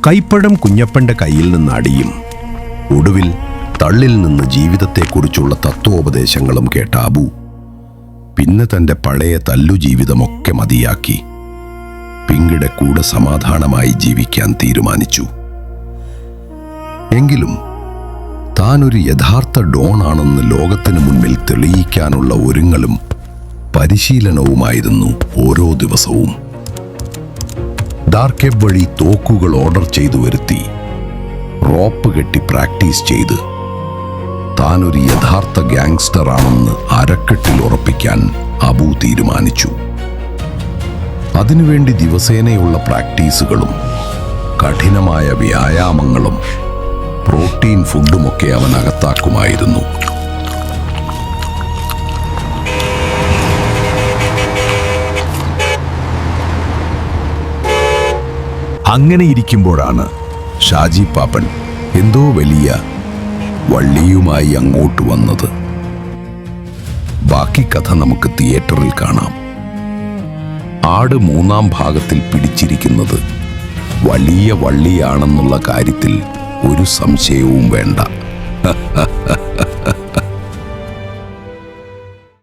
കൈപ്പഴം കുഞ്ഞപ്പന്റെ കയ്യിൽ നിന്ന് അടിയും ഒടുവിൽ തള്ളിൽ നിന്ന് ജീവിതത്തെക്കുറിച്ചുള്ള തത്വോപദേശങ്ങളും കേട്ട അബു പിന്നെ തൻ്റെ പഴയ തല്ലു ജീവിതമൊക്കെ മതിയാക്കി പിങ്കിയുടെ കൂടെ സമാധാനമായി ജീവിക്കാൻ തീരുമാനിച്ചു. എങ്കിലും താനൊരു യഥാർത്ഥ ഡോൺ ആണെന്ന് ലോകത്തിനു മുൻപിൽ തെളിയിക്കാനുള്ള ഒരുങ്ങലും പരിശീലനവുമായിരുന്നു ഓരോ ദിവസവും. ഡാർക്ക് വെബ് വഴി തോക്കുകൾ ഓർഡർ ചെയ്തു വരുത്തി റോപ്പ് കെട്ടി പ്രാക്ടീസ് ചെയ്ത് താനൊരു യഥാർത്ഥ ഗാങ്സ്റ്റർ ആണെന്ന് അരക്കെട്ടിൽ ഉറപ്പിക്കാൻ അബു തീരുമാനിച്ചു. അതിനുവേണ്ടി ദിവസേനയുള്ള പ്രാക്ടീസുകളും കഠിനമായ വ്യായാമങ്ങളും പ്രോട്ടീൻ ഫുഡുമൊക്കെ അവൻ അകത്താക്കുമായിരുന്നു. അങ്ങനെ ഇരിക്കുമ്പോഴാണ് ഷാജി പാപ്പൻ എന്തോ വലിയ വള്ളിയുമായി അങ്ങോട്ട് വന്നത്. ബാക്കി കഥ നമുക്ക് തിയേറ്ററിൽ കാണാം. ആട് 3-ാം ഭാഗത്തിൽ പിടിച്ചിരിക്കുന്നത് വലിയ വള്ളിയാണെന്നുള്ള കാര്യത്തിൽ ഒരു സംശയവും വേണ്ട.